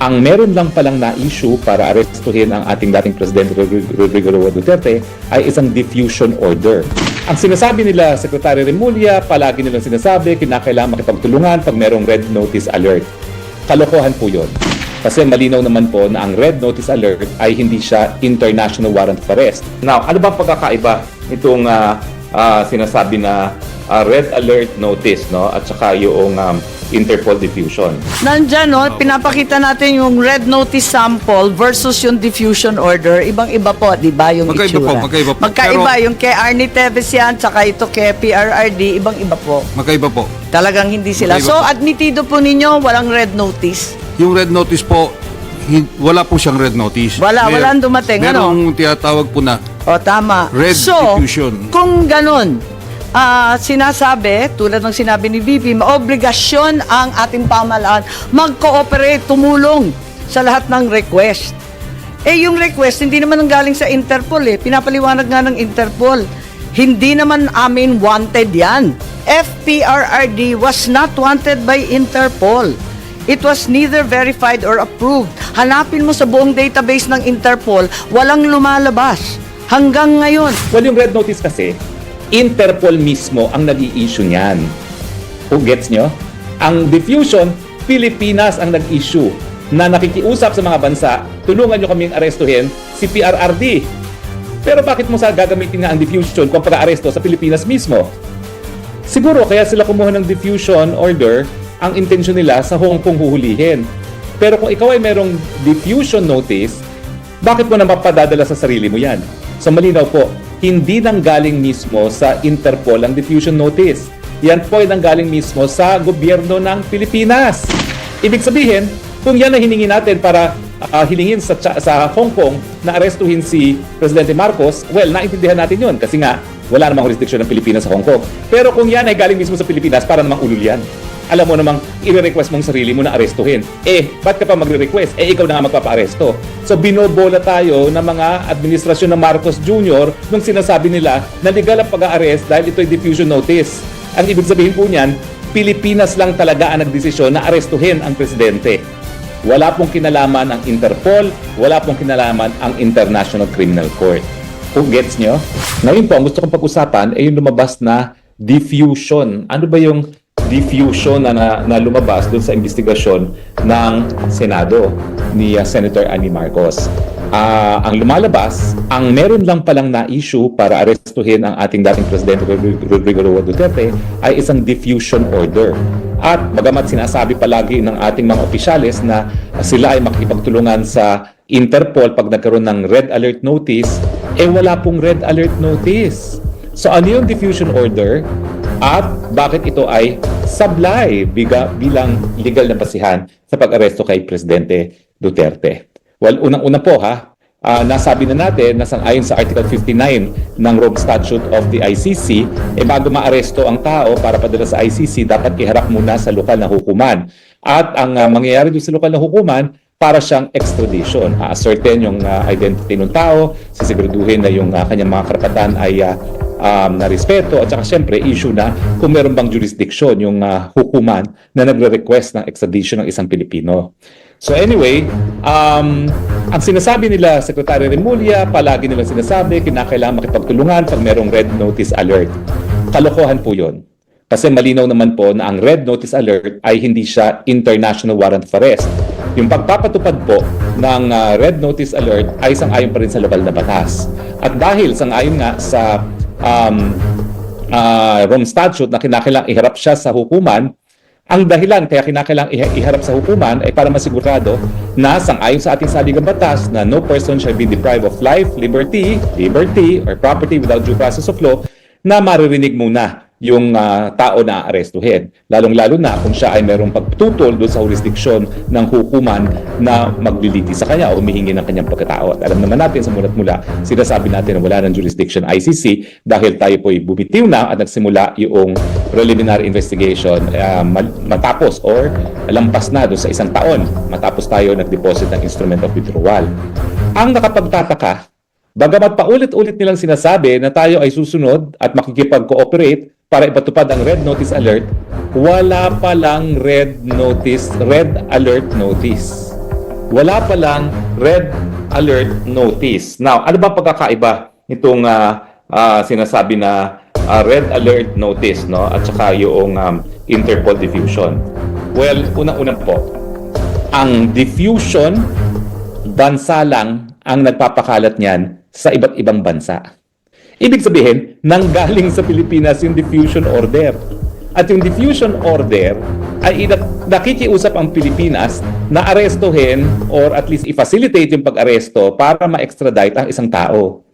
ang meron lang palang na-issue para arestuhin ang ating dating Presidente Rodrigo Roa Duterte ay isang diffusion order. Ang sinasabi nila, Secretary Remulla, palagi nilang sinasabi, kinakailangan makipagtulungan pag merong red notice alert. Kalokohan po yun. Kasi malinaw naman po na ang red notice alert ay hindi siya international warrant of arrest. Now, ano bang pagkakaiba itong sinasabi na red alert notice, no? At saka yung Interpol diffusion? Nandyan, no? Pinapakita natin yung red notice sample versus yung diffusion order. Ibang-iba po, di ba, yung itsura? Magkaiba po. Magkaiba, yung kay Arnie Teves yan, tsaka ito kay PRRD, ibang-iba po. Magkaiba po. Talagang hindi sila. Magkaiba So, po. admitido po ninyo, walang red notice? Yung red notice po, wala po siyang red notice. Walang dumating, merong tinatawag po na O, tama. red So, diffusion. kung ganun, sinasabi, tulad ng sinabi ni VP, maobligasyon ang ating pamahalaan mag-cooperate, tumulong sa lahat ng request. Eh, yung request, hindi naman ang galing sa Interpol eh. Pinapaliwanag nga ng Interpol. Hindi naman amin wanted yan. FPRRD was not wanted by Interpol. It was neither verified or approved. Hanapin mo sa buong database ng Interpol, walang lumalabas. Hanggang ngayon. Well, yung red notice kasi, Interpol mismo ang nag-i-issue niyan. Who gets nyo? Ang diffusion, Pilipinas ang nag-issue na nakikiusap sa mga bansa, tulungan nyo kaming arestuhin si PRRD. Pero bakit mo gagamitin nga ang diffusion kung pag-aresto sa Pilipinas mismo? Siguro kaya sila kumuha ng diffusion order, ang intensyon nila sa Hong Kong huhulihin. Pero kung ikaw ay merong diffusion notice, bakit mo na mapadadala sa sarili mo yan? So malinaw po, hindi nanggaling mismo sa Interpol ang diffusion notice. Yan po ay nanggaling mismo sa gobyerno ng Pilipinas. Ibig sabihin, kung yan na hiningi natin para hilingin sa Hong Kong na arestuhin si Presidente Marcos, well, naintindihan natin yun kasi nga wala namang jurisdiction ng Pilipinas sa Hong Kong. Pero kung yan ay galing mismo sa Pilipinas, para namang ulul yan. Alam mo namang i-request mong sarili mo na arestuhin. Eh, ba't ka pa magre-request? Eh, ikaw na nga magpapa-aresto. So, binobola tayo ng mga administrasyon ng Marcos Jr. nung sinasabi nila na legal ang pag-a-arrest dahil ito'y diffusion notice. Ang ibig sabihin po niyan, Pilipinas lang talaga ang nagdesisyon na arestuhin ang presidente. Wala pong kinalaman ang Interpol, wala pong kinalaman ang International Criminal Court. Who gets nyo? Ngayon po, ang gusto kong pag-usapan ay yung lumabas na diffusion. Ano ba yung diffusion na lumabas doon sa investigasyon ng Senado ni Senator Amy Marcos? Ang lumalabas, ang meron lang palang na-issue para arestuhin ang ating dating Presidente Rodrigo Roa Duterte ay isang diffusion order. At bagamat sinasabi palagi ng ating mga opisyales na sila ay makikipagtulungan sa Interpol pag nagkaroon ng red alert notice, eh wala pong red alert notice. So ano yung diffusion order at bakit ito ay sablay bilang legal na basihan sa pag-aresto kay Presidente Duterte? Well, unang-una po nasabi na natin na sang-ayon sa Article 59 ng Rome Statute of the ICC, bago maaresto ang tao para padala sa ICC, dapat iharap muna sa lokal na hukuman. At ang mangyayari doon sa lokal na hukuman, para siyang extradition. Ascertain yung identity ng tao, sisiguraduhin na yung kanyang mga karapatan ay na respeto at saka syempre issue na kung meron bang jurisdiction yung hukuman na nagre-request ng extradition ng isang Pilipino. So anyway, ang sinasabi nila, Secretary Remulla, palagi nilang sinasabi, kinakailangan makipagtulungan pag merong red notice alert. Kalokohan po yun. Kasi malinaw naman po na ang red notice alert ay hindi siya international warrant of arrest. Yung pagpapatupad po ng red notice alert ay sang-ayon pa rin sa lokal na batas. At dahil sang-ayon nga sa Rome Statute na kinakailangang iharap siya sa hukuman, ang dahilan kaya kinakailangang iharap sa hukuman ay para masigurado na sang-ayon sa ating saligang batas na no person shall be deprived of life, liberty, or property without due process of law, na maririnig muna yung tao na arestuhin. Lalong-lalo na kung siya ay merong pagtutol doon sa jurisdiksyon ng hukuman na magliliti sa kanya o humihingi ng kanyang pagkatao. At alam naman natin sa mula't mula, sinasabi natin na wala ng jurisdiction ICC dahil tayo po'y bumitiw na at nagsimula yung preliminary investigation matapos or lampas na doon sa isang taon matapos tayo nag-deposit ng instrument of withdrawal. Ang nakapagtataka, bagamat paulit-ulit nilang sinasabi na tayo ay susunod at makikipag-cooperate para ipatupad ang red notice alert, wala palang red alert notice. wala palang red alert notice. Now, ano ba pagkakaiba itong sinasabi na red alert notice, no? At saka yung Interpol diffusion? Well, unang-una po, ang diffusion, bansa lang ang nagpapakalat niyan sa iba't ibang bansa. Ibig sabihin, nanggaling sa Pilipinas yung diffusion order. At yung diffusion order ay nakikiusap ang Pilipinas na arestuhin or at least i-facilitate yung pag-aresto para ma-extradite ang isang tao.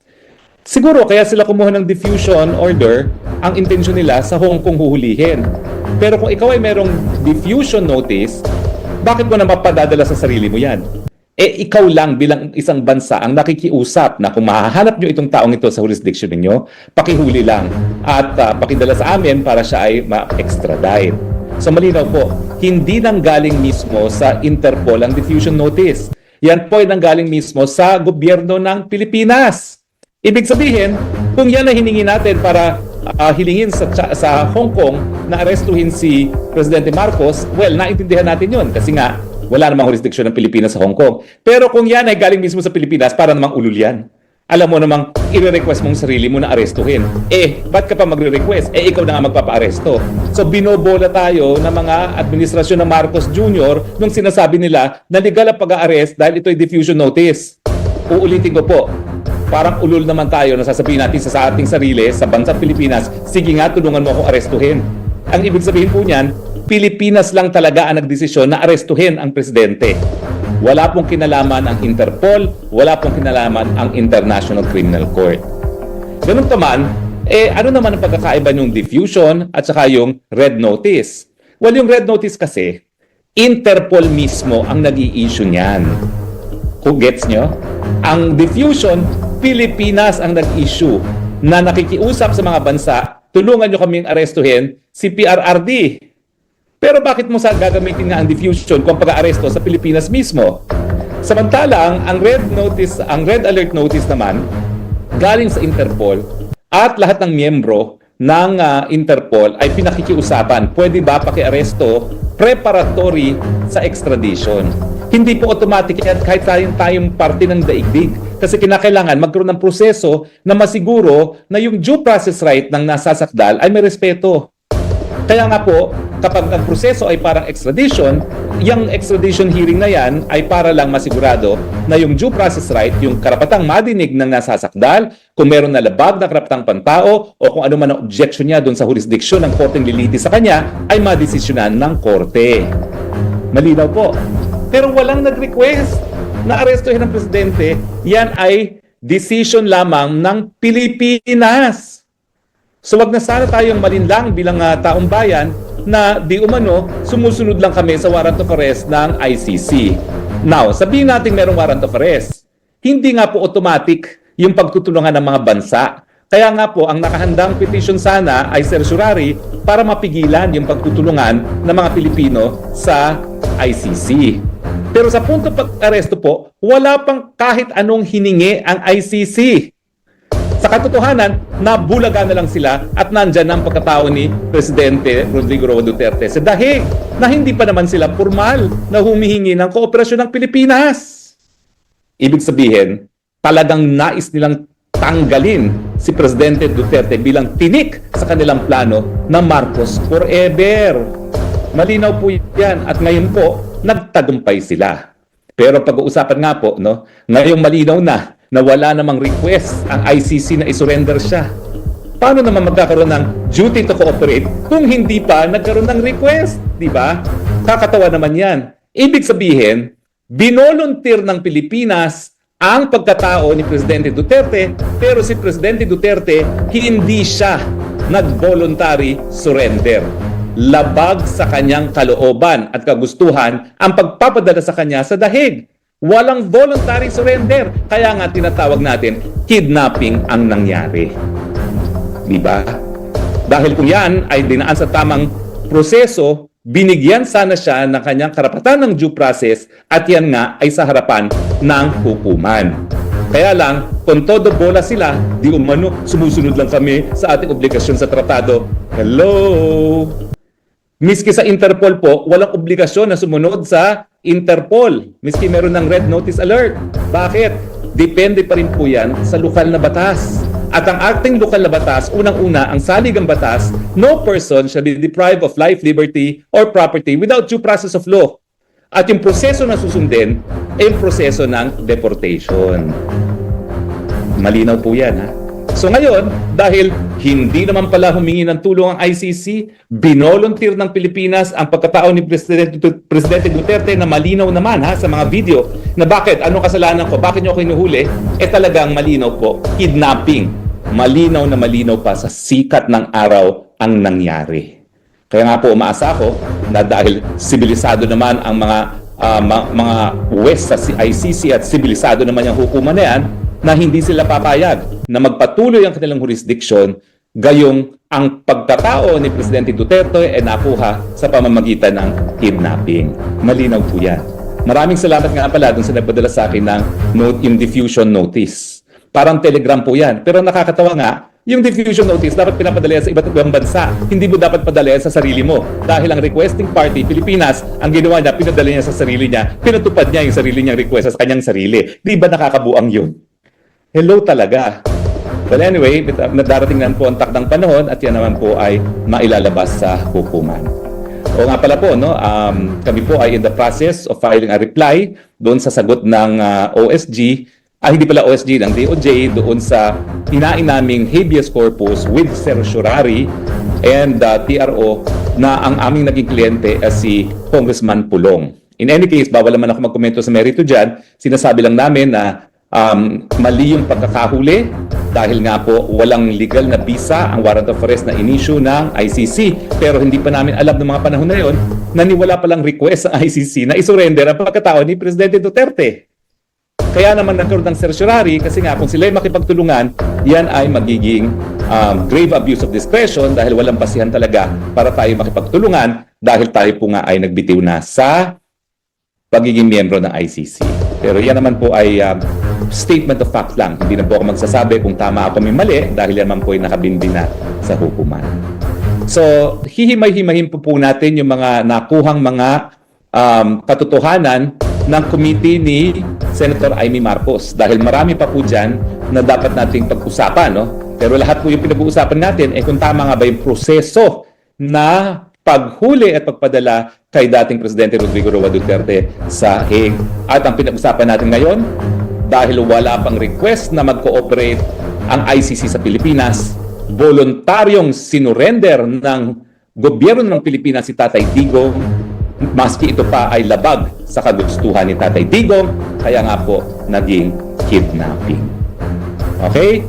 Siguro kaya sila kumuha ng diffusion order, ang intensyon nila sa Hong Kong huhulihin. Pero kung ikaw ay merong diffusion notice, bakit mo na mapadadala sa sarili mo yan? Ikaw lang bilang isang bansa ang nakikiusap na kung mahahanap nyo itong taong ito sa jurisdiction ninyo, pakihuli lang at pakidala sa amin para siya ay ma-extradite. So malinaw po, hindi nanggaling mismo sa Interpol ang diffusion notice. Yan po ay nanggaling mismo sa gobyerno ng Pilipinas. Ibig sabihin, kung yan na hiningi natin para hilingin sa Hong Kong na arestuhin si Presidente Marcos, well, naintindihan natin yun kasi nga wala namang jurisdiction ng Pilipinas sa Hong Kong. Pero kung yan ay galing mismo sa Pilipinas, para namang ulul yan. Alam mo namang i-request mong sarili mo na arestuhin. Ba't ka pa magre-request? Ikaw na nga magpapa-aresto. So binobola tayo ng mga administrasyon ng Marcos Jr. nung sinasabi nila na legal ang pag-a-arrest dahil ito ay diffusion notice. Uulitin ko po, parang ulul naman tayo na sasabihin natin sa ating sarili, sa bansang Pilipinas, sige nga, tulungan mo ako arestuhin. Ang ibig sabihin po niyan, Pilipinas lang talaga ang nagdesisyon na arestuhin ang presidente. Wala pong kinalaman ang Interpol, wala pong kinalaman ang International Criminal Court. Ganun naman, ano naman ang pagkakaiba ng diffusion at saka yung red notice? Well, yung red notice kasi, Interpol mismo ang nag-i-issue niyan. Kung gets nyo? Ang diffusion, Pilipinas ang nag-issue na nakikiusap sa mga bansa, tulungan nyo kaming arestuhin si PRRD. Pero bakit mo gagamitin nga ang diffusion kung pag-aaresto sa Pilipinas mismo? Samantalang, ang red alert notice naman, galing sa Interpol at lahat ng miyembro ng Interpol ay pinakikiusapan. Pwede ba pakiaresto preparatory sa extradition? Hindi po automatic yan kahit tayong parte ng daigdig. Kasi kinakailangan magkaroon ng proseso na masiguro na yung due process right ng nasasakdal ay may respeto. Kaya nga po, kapag ang proseso ay parang extradition, yung extradition hearing na yan ay para lang masigurado na yung due process right, yung karapatang madinig ng nasasakdal, kung meron na labag na karapatang pantao o kung ano man ang objection niya doon sa jurisdiction ng korteng lilitis sa kanya, ay madesisyonan ng korte. Malinaw po. Pero walang nag-request na arestuhin ng presidente, yan ay decision lamang ng Pilipinas. So wag na sana tayong malinlang bilang taong bayan na di umano sumusunod lang kami sa warrant of arrest ng ICC. Now, sabihin natin merong warrant of arrest. Hindi nga po automatic yung pagtutulungan ng mga bansa. Kaya nga po, ang nakahandang petition sana ay certiorari para mapigilan yung pagtutulungan ng mga Pilipino sa ICC. Pero sa punto pag-aresto po, wala pang kahit anong hiningi ang ICC. Sa katotohanan, nabulaga na lang sila at nandyan ang pagkatao ni Presidente Rodrigo Roa Duterte sa dahig na hindi pa naman sila formal na humihingi ng kooperasyon ng Pilipinas. Ibig sabihin, talagang nais nilang tanggalin si Presidente Duterte bilang tinik sa kanilang plano na Marcos forever. Malinaw po yan at ngayon po, nagtagumpay sila. Pero pag-uusapan nga po, no, ngayong malinaw na wala namang request ang ICC na isurrender siya. Paano naman magkakaroon ng duty to cooperate kung hindi pa nagkaroon ng request? Di ba? Kakatawa naman yan. Ibig sabihin, binolunteer ng Pilipinas ang pagkatao ni Presidente Duterte, pero si Presidente Duterte hindi siya nag-voluntary surrender. Labag sa kanyang kalooban at kagustuhan ang pagpapadala sa kanya sa dahig. Walang voluntary surrender. Kaya nga tinatawag natin, kidnapping ang nangyari. Diba? Dahil kung yan ay dinaan sa tamang proseso, binigyan sana siya ng kanyang karapatan ng due process at yan nga ay sa harapan ng hukuman. Kaya lang, kung todo bola sila, di umano, sumusunod lang kami sa ating obligasyon sa tratado. Hello? Miski sa Interpol po, walang obligasyon na sumunod sa Interpol. Miski meron ng red notice alert. Bakit? Depende pa rin po yan sa lokal na batas. At ang ating lokal na batas, unang-una, ang saligang batas, no person shall be deprived of life, liberty, or property without due process of law. At yung proseso na susundin ay yung proseso ng deportation. Malinaw po yan, ha? So ngayon, dahil hindi naman pala humingi ng tulong ang ICC, binolunteer ng Pilipinas ang pagkatao ni Presidente Duterte na malinaw naman sa mga video na bakit, anong kasalanan ko, bakit nyo ako hinuhuli, talagang malinaw po, kidnapping. Malinaw na malinaw pa sa sikat ng araw ang nangyari. Kaya nga po umaasa ako na dahil sibilisado naman ang mga West sa ICC at sibilisado naman yung hukuman na yan, na hindi sila papayag na magpatuloy ang kanilang jurisdiction gayong ang pagkatao ni Presidente Duterte ay nakuha sa pamamagitan ng kidnapping. Malinaw po yan. Maraming salamat nga pala dun sa nagpadala sa akin ng yung diffusion notice. Parang telegram po yan. Pero nakakatawa nga, yung diffusion notice dapat pinapadala yan sa iba't ibang bansa. Hindi mo dapat padala yan sa sarili mo. Dahil ang requesting party, Pilipinas, ang ginawa niya, pinadala niya sa sarili niya, pinatupad niya yung sarili niyang request sa kanyang sarili. Di ba nakakabuang yun? Hello talaga. But anyway, darating na po ang takdang panahon at yan naman po ay mailalabas sa hukuman. O nga pala po, no, kami po ay in the process of filing a reply doon sa sagot ng OSG, hindi pala OSG, ng DOJ, doon sa hinaing naming habeas corpus with certiorari and TRO na ang aming naging kliyente ay si Congressman Pulong. In any case, bawal naman ako magkomento sa merito dyan. Sinasabi lang namin na mali yung pagkakahuli dahil nga po walang legal na visa ang warrant of arrest na in-issue ng ICC. Pero hindi pa namin alam ng mga panahon na yon na niwala palang request ng ICC na isurrender ang pagkatao ni Presidente Duterte. Kaya naman nagkaroon ng certiorari kasi nga kung sila'y makipagtulungan, yan ay magiging grave abuse of discretion dahil walang basihan talaga para tayo makipagtulungan dahil tayo po nga ay nagbitiw na sa pagiging miyembro ng ICC. Pero yan naman po ay statement of fact lang. Hindi na po ako magsasabi kung tama ako may mali dahil yan naman po ay nakabindi na sa hukuman. So, hihimay-himahin po natin yung mga nakuhang mga katotohanan ng committee ni Senator Amy Marcos dahil marami pa po dyan na dapat nating pag-usapan. No? Pero lahat po yung pinag-uusapan natin kung tama nga ba yung proseso na paghuli at pagpadala kay dating Presidente Rodrigo Roa Duterte sa Hague. At ang pinag-usapan natin ngayon, dahil wala pang request na mag-cooperate ang ICC sa Pilipinas, voluntaryong sinurrender ng gobyerno ng Pilipinas si Tatay Digong, maski ito pa ay labag sa kagustuhan ni Tatay Digong, kaya nga po naging kidnapping. Okay?